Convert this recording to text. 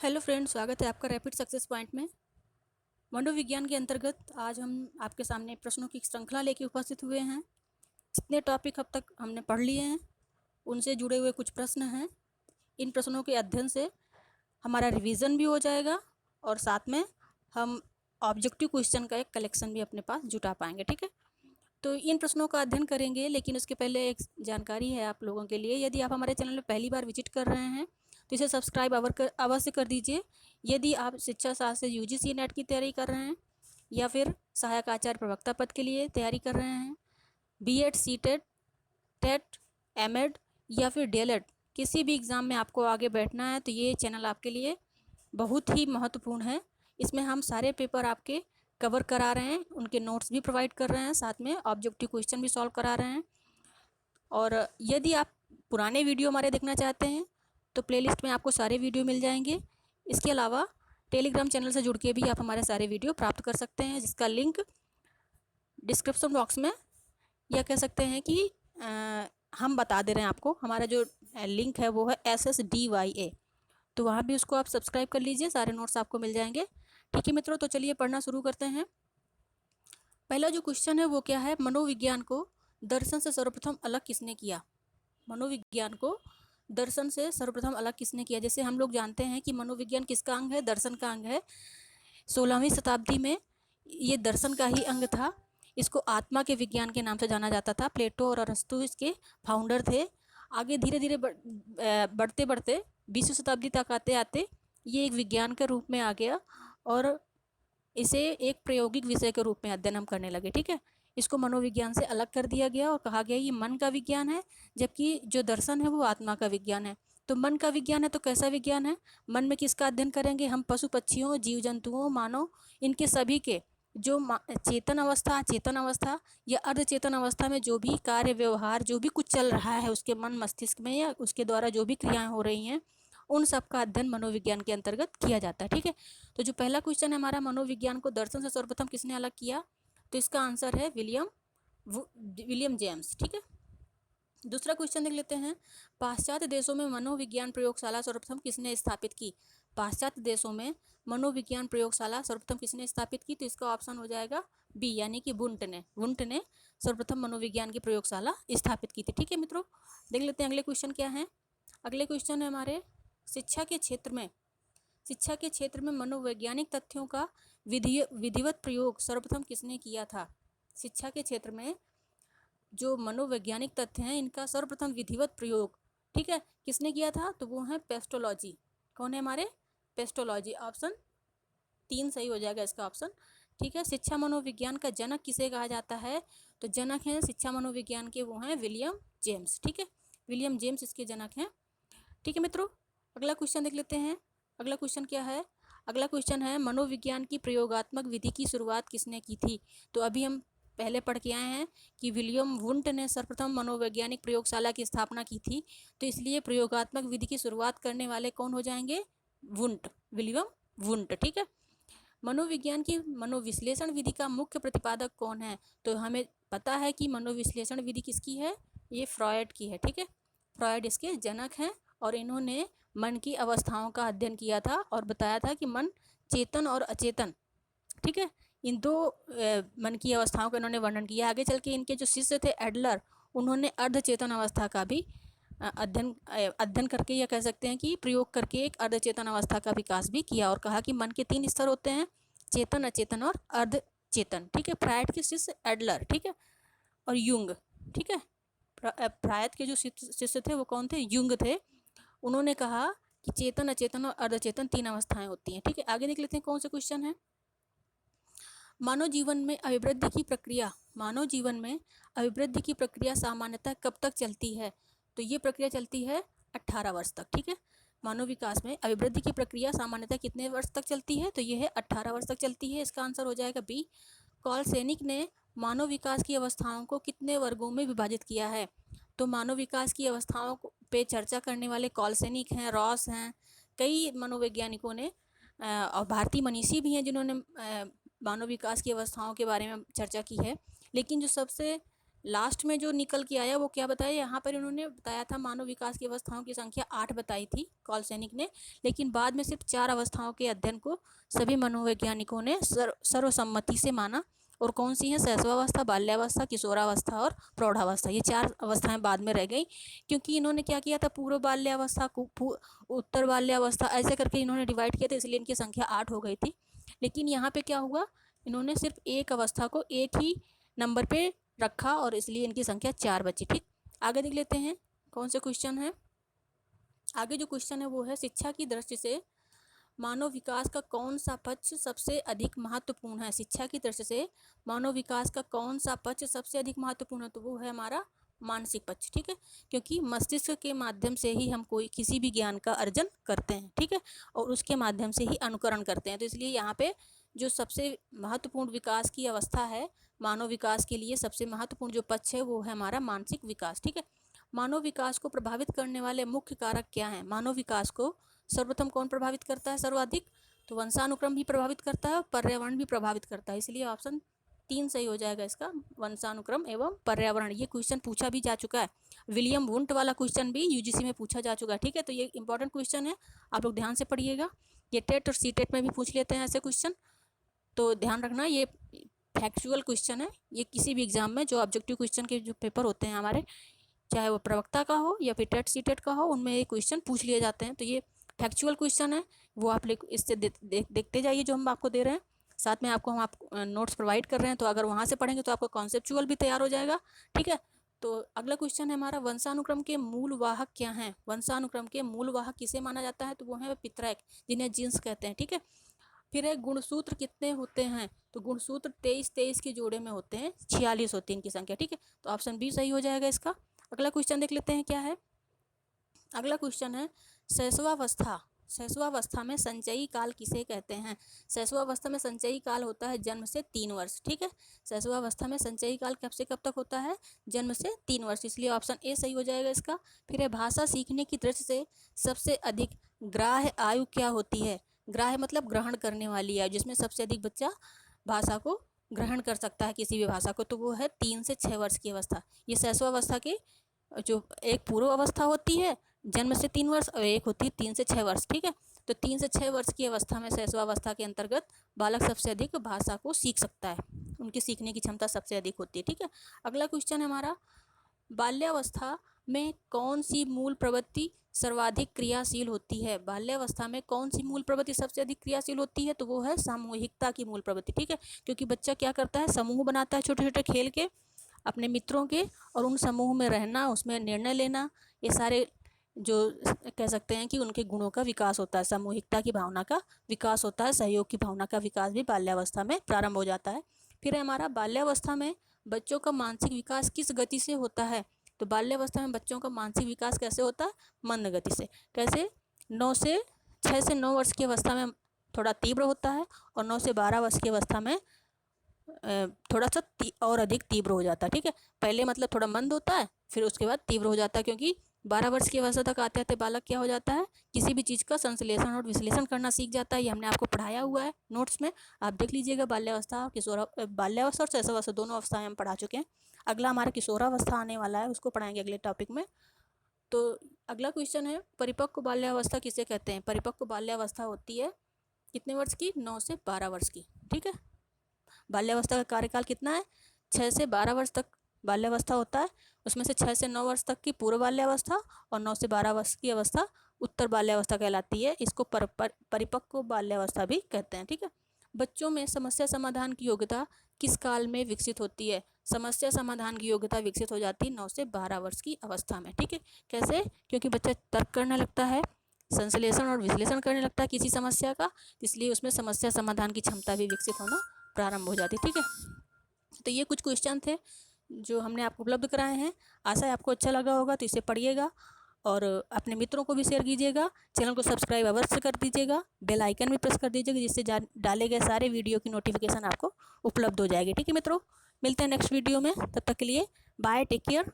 Hello friends, स्वागत है आपका रैपिड सक्सेस पॉइंट में। मनोविज्ञान के अंतर्गत आज हम आपके सामने प्रश्नों की श्रृंखला लेके उपस्थित हुए हैं। जितने टॉपिक अब तक हमने पढ़ लिए हैं उनसे जुड़े हुए कुछ प्रश्न हैं। इन प्रश्नों के अध्ययन से हमारा रिवीजन भी हो जाएगा और साथ में हम ऑब्जेक्टिव क्वेश्चन का एक कलेक्शन भी अपने पास जुटा पाएंगे। ठीक है, तो इन प्रश्नों का अध्ययन करेंगे, लेकिन उसके पहले एक जानकारी है आप लोगों के लिए। यदि आप हमारे चैनल में पहली बार विजिट कर रहे हैं तो इसे सब्सक्राइब अवश्य कर दीजिए। यदि आप शिक्षा शास्त्र से यूजीसी नेट की तैयारी कर रहे हैं या फिर सहायक आचार्य प्रवक्ता पद के लिए तैयारी कर रहे हैं, बीएड, सीटेट, टेट, एमएड या फिर डीएलएड, किसी भी एग्ज़ाम में आपको आगे बैठना है तो ये चैनल आपके लिए बहुत ही महत्वपूर्ण है। इसमें हम सारे पेपर आपके कवर करा रहे हैं, उनके नोट्स भी प्रोवाइड कर रहे हैं, साथ में ऑब्जेक्टिव क्वेश्चन भी सॉल्व करा रहे हैं। और यदि आप पुराने वीडियो हमारे देखना चाहते हैं तो प्लेलिस्ट में आपको सारे वीडियो मिल जाएंगे। इसके अलावा टेलीग्राम चैनल से जुड़ के भी आप हमारे सारे वीडियो प्राप्त कर सकते हैं, जिसका लिंक डिस्क्रिप्शन बॉक्स में, या कह सकते हैं कि हम बता दे रहे हैं आपको। हमारा जो लिंक है वो है SSDYA, तो वहाँ भी उसको आप सब्सक्राइब कर लीजिए, सारे नोट्स आपको मिल जाएंगे। ठीक है मित्रों, तो चलिए पढ़ना शुरू करते हैं। पहला जो क्वेश्चन है वो क्या है, मनोविज्ञान को दर्शन से सर्वप्रथम अलग किसने किया। मनोविज्ञान को दर्शन से सर्वप्रथम अलग किसने किया। जैसे हम लोग जानते हैं कि मनोविज्ञान किसका अंग है, दर्शन का अंग है। 16वीं शताब्दी में ये दर्शन का ही अंग था। इसको आत्मा के विज्ञान के नाम से जाना जाता था। प्लेटो और अरस्तु इसके फाउंडर थे। आगे धीरे धीरे बढ़ते बढ़ते 20वीं शताब्दी तक आते आते ये एक विज्ञान के रूप में आ गया और इसे एक प्रायोगिक विषय के रूप में अध्ययन हम करने लगे। ठीक है, इसको मनोविज्ञान से अलग कर दिया गया और कहा गया ये मन का विज्ञान है, जबकि जो दर्शन है वो आत्मा का विज्ञान है। तो मन का विज्ञान है तो कैसा विज्ञान है, मन में किसका अध्ययन करेंगे हम, पशु पक्षियों, जीव जंतुओं, मानव, इनके सभी के जो चेतन अवस्था, चेतन अवस्था या अर्धचेतन अवस्था में जो भी कार्य व्यवहार, जो भी कुछ चल रहा है उसके मन मस्तिष्क में या उसके द्वारा जो भी क्रियाएं हो रही हैं, उन सब का अध्ययन मनोविज्ञान के अंतर्गत किया जाता है। ठीक है, तो जो पहला क्वेश्चन है हमारा, मनोविज्ञान को दर्शन से सर्वप्रथम किसने अलग किया, तो इसका आंसर है विलियम जेम्स। ठीक है, दूसरा क्वेश्चन देख लेते हैं। पाश्चात्य देशों में मनोविज्ञान प्रयोगशाला सर्वप्रथम किसने स्थापित की। पाश्चात्य देशों में मनोविज्ञान प्रयोगशाला सर्वप्रथम किसने स्थापित की, तो इसका ऑप्शन हो जाएगा बी, यानी कि वुंट ने सर्वप्रथम मनोविज्ञान की प्रयोगशाला स्थापित की थी। ठीक है मित्रों, देख लेते हैं अगले क्वेश्चन क्या है। अगले क्वेश्चन है हमारे, शिक्षा के क्षेत्र में मनोवैज्ञानिक तथ्यों का विधिवत प्रयोग सर्वप्रथम किसने किया था। शिक्षा के क्षेत्र में जो मनोवैज्ञानिक तथ्य हैं इनका सर्वप्रथम विधिवत प्रयोग, ठीक है, किसने किया था, तो वो है पेस्टोलॉजी। कौन है हमारे, पेस्टोलॉजी। ऑप्शन 3 सही हो जाएगा इसका ऑप्शन। ठीक है, शिक्षा मनोविज्ञान का जनक किसे कहा जाता है, तो जनक हैं शिक्षा मनोविज्ञान के वो हैं विलियम जेम्स। ठीक है, विलियम जेम्स इसके जनक हैं। ठीक है मित्रों, अगला क्वेश्चन देख लेते हैं। अगला क्वेश्चन क्या है, अगला क्वेश्चन है मनोविज्ञान की प्रयोगात्मक विधि की शुरुआत किसने की थी। तो अभी हम पहले पढ़ के आए हैं कि विलियम वुंट ने सर्वप्रथम मनोवैज्ञानिक प्रयोगशाला की स्थापना की थी, तो इसलिए प्रयोगात्मक विधि की शुरुआत करने वाले कौन हो जाएंगे, विलियम वुंट। ठीक है, मनोविज्ञान की मनोविश्लेषण विधि का मुख्य प्रतिपादक कौन है, तो हमें पता है कि मनोविश्लेषण विधि किसकी है, ये फ्रॉयड की है। ठीक है, फ्रॉयड इसके जनक हैं और इन्होंने मन की अवस्थाओं का अध्ययन किया था और बताया था कि मन चेतन और अचेतन, ठीक है, इन दो मन की अवस्थाओं का इन्होंने वर्णन किया। आगे चल के इनके जो शिष्य थे एडलर, उन्होंने अर्धचेतन अवस्था का भी अध्ययन करके, या कह सकते हैं कि प्रयोग करके एक अर्धचेतन अवस्था का विकास भी किया और कहा कि मन के 3 स्तर होते हैं, चेतन, अचेतन और अर्धचेतन। ठीक है, फ्रायड के शिष्य एडलर, ठीक है, और युंग। ठीक है, फ्रायड के जो शिष्य थे वो कौन थे, युंग थे। उन्होंने कहा कि चेतन, अचेतन और अर्धचेतन 3 अवस्थाएं होती हैं। ठीक है, आगे देख लेते हैं कौन सा क्वेश्चन है। मानव जीवन में अभिवृद्धि की प्रक्रिया सामान्यतः कब तक चलती है, तो ये प्रक्रिया चलती है 18 वर्ष तक। ठीक है, मानव विकास में अभिवृद्धि की प्रक्रिया सामान्यतः कितने वर्ष तक चलती है, तो ये है 18 वर्ष तक चलती है। इसका आंसर हो जाएगा बी। कॉलसेनिक ने मानव विकास की अवस्थाओं को कितने वर्गों में विभाजित किया है, तो मानव विकास की अवस्थाओं पे चर्चा करने वाले कॉलसेनिक हैं, रॉस हैं, कई मनोवैज्ञानिकों ने और भारतीय मनीषी भी हैं जिन्होंने मानव विकास की अवस्थाओं के बारे में चर्चा की है। लेकिन जो सबसे लास्ट में जो निकल के आया वो क्या बताया, यहाँ पर इन्होंने बताया था मानव विकास की अवस्थाओं की संख्या 8 बताई थी कॉलसैनिक ने, लेकिन बाद में सिर्फ 4 अवस्थाओं के अध्ययन को सभी मनोवैज्ञानिकों ने सर्वसम्मति से माना। और कौन सी है, शैशवावस्था, बाल्यावस्था, किशोरावस्था और प्रौढ़ावस्था। ये 4 अवस्थाएं बाद में रह गई, क्योंकि इन्होंने क्या किया था, पूर्व बाल्यावस्था को उत्तर बाल्यावस्था ऐसे करके इन्होंने डिवाइड किया था, इसलिए इनकी संख्या 8 हो गई थी। लेकिन यहाँ पे क्या हुआ, इन्होंने सिर्फ एक अवस्था को एक ही नंबर पे रखा और इसलिए इनकी संख्या 4 बची। ठीक, आगे देख लेते हैं कौन से क्वेश्चन है। आगे जो क्वेश्चन है वो है, शिक्षा की दृष्टि से मानव विकास का कौन सा पक्ष सबसे अधिक महत्वपूर्ण है। शिक्षा की दृष्टि से मानव विकास का कौन सा पक्ष सबसे अधिक महत्वपूर्ण है, तो वो है हमारा मानसिक पक्ष। ठीक है, क्योंकि मस्तिष्क के माध्यम से ही हम कोई किसी भी ज्ञान का अर्जन करते हैं। ठीक है, और उसके माध्यम से ही अनुकरण करते हैं। तो इसलिए यहाँ पे जो सबसे महत्वपूर्ण विकास की अवस्था है, मानव विकास के लिए सबसे महत्वपूर्ण जो पक्ष है वो है हमारा मानसिक विकास। ठीक है, मानव विकास को प्रभावित करने वाले मुख्य कारक क्या हैं। मानव विकास को सर्वप्रथम कौन प्रभावित करता है सर्वाधिक, तो वंशानुक्रम भी प्रभावित करता है, पर्यावरण भी प्रभावित करता है। इसलिए ऑप्शन 3 सही हो जाएगा इसका, वंशानुक्रम एवं पर्यावरण। ये क्वेश्चन पूछा भी जा चुका है, विलियम वुंट वाला क्वेश्चन भी यूजीसी में पूछा जा चुका है। ठीक है, तो ये इंपॉर्टेंट क्वेश्चन है, आप लोग ध्यान से पढ़िएगा। ये टेट और सीटेट में भी पूछ लेते हैं ऐसे क्वेश्चन, तो ध्यान रखना ये फैक्चुअल क्वेश्चन है। ये किसी भी एग्जाम में जो ऑब्जेक्टिव क्वेश्चन के जो पेपर होते हैं हमारे, चाहे वो प्रवक्ता का हो या फिर टेट सीटेट का हो, उनमें ये क्वेश्चन पूछ लिए जाते हैं। तो ये फैक्चुअल क्वेश्चन है, वो आप इससे देखते जाइए जो हम आपको दे रहे हैं। साथ में आपको हम नोट्स प्रोवाइड कर रहे हैं, तो अगर वहाँ से पढ़ेंगे तो आपका कॉन्सेप्चुअल भी तैयार हो जाएगा। ठीक है, तो अगला क्वेश्चन है हमारा, वंशानुक्रम के मूल वाहक क्या हैं। वंशानुक्रम के मूल वाहक किसे माना जाता है, तो वो है पितरैक, जिन्हें जीन्स कहते हैं। ठीक है, फिर है गुणसूत्र कितने होते हैं, तो गुणसूत्र 23 के जोड़े में होते हैं, 46 होती है इनकी संख्या। ठीक है, तो ऑप्शन बी सही हो जाएगा इसका। अगला क्वेश्चन देख लेते हैं क्या है। अगला क्वेश्चन है, शैशवावस्था, शैशवावस्था में संचयी काल किसे कहते हैं। शैशवावस्था में संचयी काल होता है जन्म से 3 वर्ष। ठीक है, शैशवावस्था में संचयी काल कब से कब तक होता है, जन्म से 3 वर्ष, इसलिए ऑप्शन ए सही हो जाएगा इसका। फिर है, भाषा सीखने की दृष्टि से सबसे अधिक ग्राह्य आयु क्या होती है। ग्राह्य मतलब ग्रहण करने वाली आयु, जिसमें सबसे अधिक बच्चा भाषा को ग्रहण कर सकता है किसी भी भाषा को, तो वो है 3 से 6 वर्ष की अवस्था। ये शैशवावस्था की जो एक पूर्व अवस्था होती है जन्म से 3 वर्ष, और एक होती है 3 से 6 वर्ष। ठीक है, तो 3 से 6 वर्ष की अवस्था में शैशवावस्था के अंतर्गत बालक सबसे अधिक भाषा को सीख सकता है, उनकी सीखने की क्षमता सबसे अधिक होती है। ठीक है, अगला क्वेश्चन है हमारा, बाल्यावस्था में कौन सी मूल प्रवृत्ति सर्वाधिक क्रियाशील होती है। बाल्यावस्था में कौन सी मूल प्रवृत्ति सबसे अधिक क्रियाशील होती है, तो वो है सामूहिकता की मूल प्रवृत्ति। ठीक है, क्योंकि बच्चा क्या करता है, समूह बनाता है छोटे छोटे खेल के अपने मित्रों के, और उन समूह में रहना, उसमें निर्णय लेना, ये सारे जो कह सकते हैं कि उनके गुणों का विकास होता है, सामूहिकता की भावना का विकास होता है, सहयोग की भावना का विकास भी बाल्यावस्था में प्रारंभ हो जाता है। फिर है हमारा, बाल्यावस्था में बच्चों का मानसिक विकास किस गति से होता है, तो बाल्यावस्था में बच्चों का मानसिक विकास कैसे होता है, मंद गति से। कैसे, 6 से 9 वर्ष की अवस्था में थोड़ा तीव्र होता है, और 9 से 12 वर्ष की अवस्था में थोड़ा सा और अधिक तीव्र हो जाता है। ठीक है, पहले मतलब थोड़ा मंद होता है, फिर उसके बाद तीव्र हो जाता है, क्योंकि 12 वर्ष की अवस्था तक आते आते बालक क्या हो जाता है, किसी भी चीज़ का संश्लेषण और विश्लेषण करना सीख जाता है। ये हमने आपको पढ़ाया हुआ है नोट्स में, आप देख लीजिएगा। बाल्यावस्था बाल्यावस्था और शैशवावस्था दोनों अवस्थाएं हम पढ़ा चुके हैं। अगला हमारा किशोरावस्था आने वाला है, उसको पढ़ाएंगे अगले टॉपिक में। तो अगला क्वेश्चन है, परिपक्व बाल्यावस्था किसे कहते हैं। परिपक्व बाल्यावस्था होती है कितने वर्ष की, 9 से 12 वर्ष की। ठीक है, बाल्यावस्था का कार्यकाल कितना है, 6 से 12 वर्ष तक बाल्यावस्था होता है, उसमें से 6 से 9 वर्ष तक की पूर्व बाल्यावस्था और 9 से 12 वर्ष की अवस्था उत्तर बाल्यावस्था कहलाती है। इसको परिपक्व बाल्यावस्था भी कहते हैं। ठीक है, बच्चों में समस्या समाधान की योग्यता किस काल में विकसित होती है। समस्या समाधान की योग्यता विकसित हो जाती है 9 से 12 वर्ष की अवस्था में। ठीक है, कैसे, क्योंकि बच्चा तर्क करने लगता है, संश्लेषण और विश्लेषण करने लगता है किसी समस्या का, इसलिए उसमें समस्या समाधान की क्षमता भी विकसित होना प्रारंभ हो जाती है। ठीक है, तो ये कुछ क्वेश्चन थे जो हमने आपको उपलब्ध कराए हैं। आशा है आपको अच्छा लगा होगा, तो इसे पढ़िएगा और अपने मित्रों को भी शेयर कीजिएगा। चैनल को सब्सक्राइब अवश्य कर दीजिएगा, बेल आइकन भी प्रेस कर दीजिएगा, जिससे डाले गए सारे वीडियो की नोटिफिकेशन आपको उपलब्ध हो जाएगी। ठीक है मित्रों, मिलते हैं नेक्स्ट वीडियो में, तब तक के लिए बाय, टेक केयर।